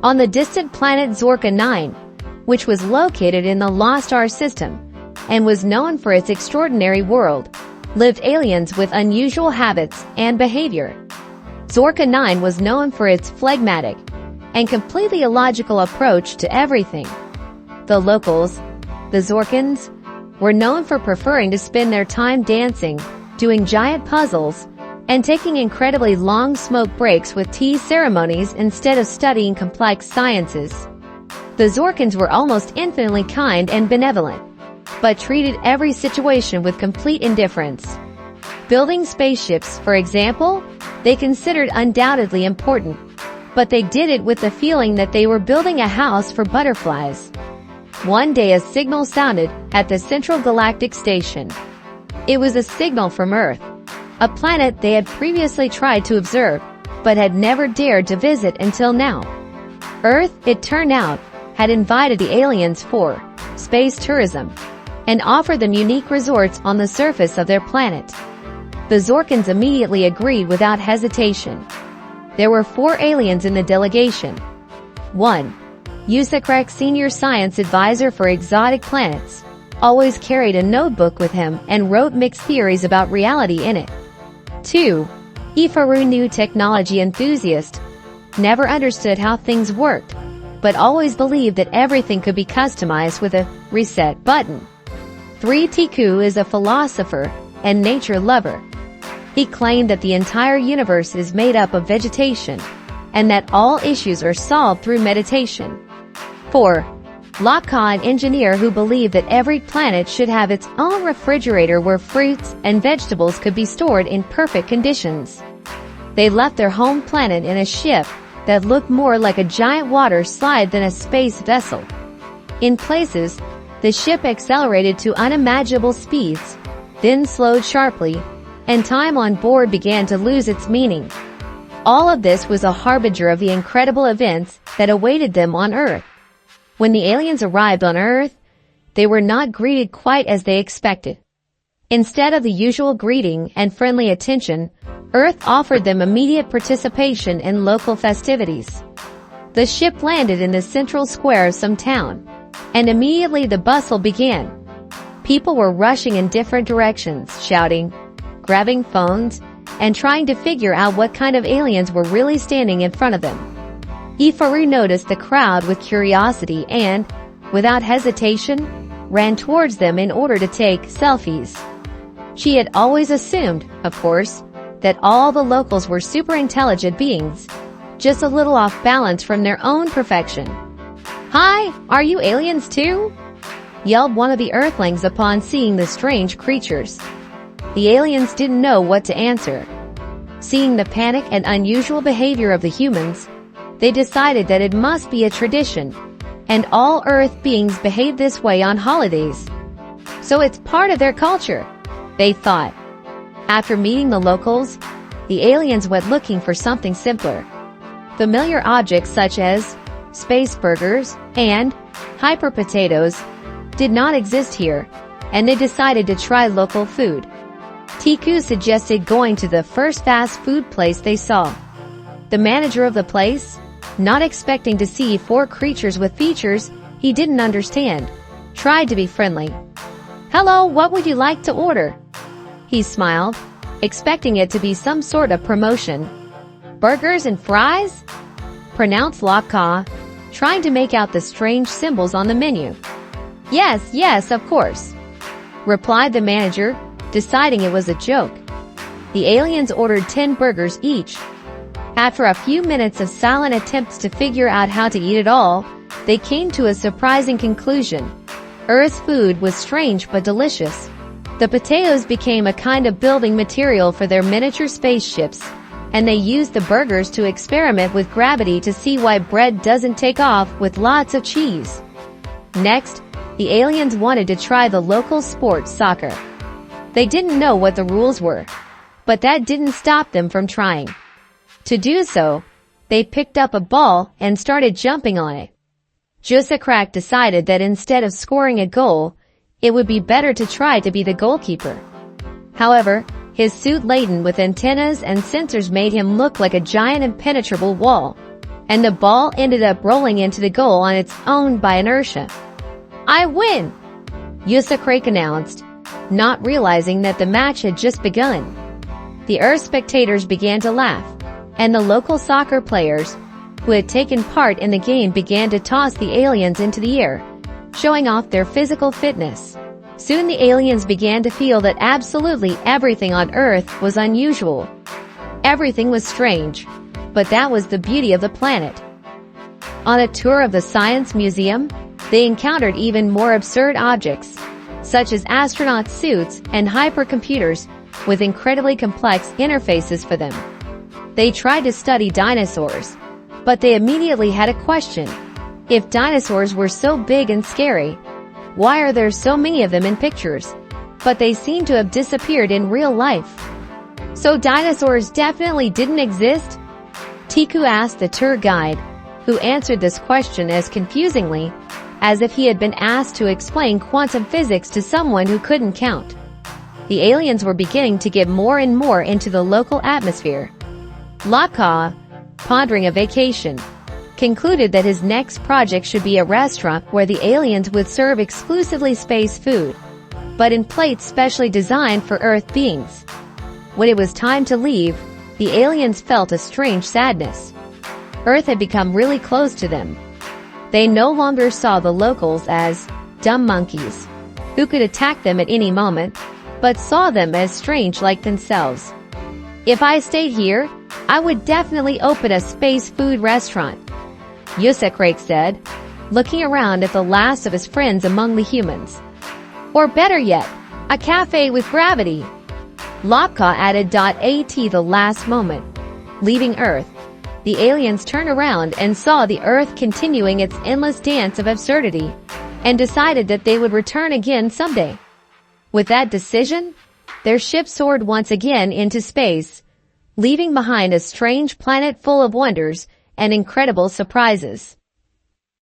On the distant planet Zorka 9, which was located in the Lost Star system and was known for its extraordinary world, lived aliens with unusual habits and behavior. Zorka 9 was known for its phlegmatic and completely illogical approach to everything. The locals, the Zorkans, were known for preferring to spend their time dancing, doing giant puzzles, and taking incredibly long smoke breaks with tea ceremonies instead of studying complex sciences. The Zorkans were almost infinitely kind and benevolent, but treated every situation with complete indifference. Building spaceships, for example, they considered undoubtedly important, but they did it with the feeling that they were building a house for butterflies. One day a signal sounded at the Central Galactic Station. It was a signal from Earth, a planet they had previously tried to observe, but had never dared to visit until now. Earth, it turned out, had invited the aliens for space tourism and offered them unique resorts on the surface of their planet. The Zorkans immediately agreed without hesitation. There were 4 aliens in the delegation. 1. Yusakrek, senior science advisor for exotic planets, always carried a notebook with him and wrote mixed theories about reality in it. 2. Ifaru, new technology enthusiast, never understood how things worked, but always believed that everything could be customized with a reset button. 3. Tiku is a philosopher and nature lover. He claimed that the entire universe is made up of vegetation, and that all issues are solved through meditation. 4. Laka, an engineer who believed that every planet should have its own refrigerator where fruits and vegetables could be stored in perfect conditions. They left their home planet in a ship that looked more like a giant water slide than a space vessel. In places, the ship accelerated to unimaginable speeds, then slowed sharply, and time on board began to lose its meaning. All of this was a harbinger of the incredible events that awaited them on Earth. When the aliens arrived on Earth, they were not greeted quite as they expected. Instead of the usual greeting and friendly attention, Earth offered them immediate participation in local festivities. The ship landed in the central square of some town, and immediately the bustle began. People were rushing in different directions, shouting, grabbing phones, and trying to figure out what kind of aliens were really standing in front of them. Ifaru noticed the crowd with curiosity and, without hesitation, ran towards them in order to take selfies. She had always assumed, of course, that all the locals were super intelligent beings, just a little off balance from their own perfection. "Hi, are you aliens too?" yelled one of the Earthlings upon seeing the strange creatures. The aliens didn't know what to answer. Seeing the panic and unusual behavior of the humans, they decided that it must be a tradition, and all Earth beings behave this way on holidays. So it's part of their culture, they thought. After meeting the locals, the aliens went looking for something simpler. Familiar objects such as space burgers and hyper potatoes did not exist here, and they decided to try local food. Tiku suggested going to the first fast food place they saw. The manager of the place, not expecting to see 4 creatures with features he didn't understand, tried to be friendly. "Hello, what would you like to order?" He smiled, expecting it to be some sort of promotion. "Burgers and fries?" pronounced Laka, trying to make out the strange symbols on the menu. Yes, of course," replied the manager, deciding it was a joke. The aliens ordered 10 burgers each. After a few minutes of silent attempts to figure out how to eat it all, they came to a surprising conclusion. Earth's food was strange but delicious. The potatoes became a kind of building material for their miniature spaceships, and they used the burgers to experiment with gravity to see why bread doesn't take off with lots of cheese. Next, the aliens wanted to try the local sport, soccer. They didn't know what the rules were, but that didn't stop them from trying. To do so, they picked up a ball and started jumping on it. Jusakrak decided that instead of scoring a goal, it would be better to try to be the goalkeeper. However, his suit laden with antennas and sensors made him look like a giant impenetrable wall. and the ball ended up rolling into the goal on its own by inertia. "I win!" Yusakrak announced, not realizing that the match had just begun. The Earth spectators began to laugh, and the local soccer players who had taken part in the game began to toss the aliens into the air, showing off their physical fitness. Soon the aliens began to feel that absolutely everything on Earth was unusual. Everything was strange, but that was the beauty of the planet. On a tour of the Science Museum, they encountered even more absurd objects, such as astronaut suits and hypercomputers with incredibly complex interfaces for them. They tried to study dinosaurs, but they immediately had a question. If dinosaurs were so big and scary, why are there so many of them in pictures, but they seem to have disappeared in real life? So dinosaurs definitely didn't exist? Tiku asked the tour guide, who answered this question as confusingly as if he had been asked to explain quantum physics to someone who couldn't count. The aliens were beginning to get more and more into the local atmosphere. Lapka, pondering a vacation, concluded that his next project should be a restaurant where the aliens would serve exclusively space food, but in plates specially designed for Earth beings. When it was time to leave, the aliens felt a strange sadness. Earth had become really close to them. They no longer saw the locals as dumb monkeys who could attack them at any moment, but saw them as strange like themselves. "If I stayed here, I would definitely open a space food restaurant," Yusakrak said, looking around at the last of his friends among the humans. "Or better yet, a cafe with gravity." Lapka added. At the last moment, leaving Earth, the aliens turned around and saw the Earth continuing its endless dance of absurdity, and decided that they would return again someday. With that decision, their ship soared once again into space, leaving behind a strange planet full of wonders and incredible surprises.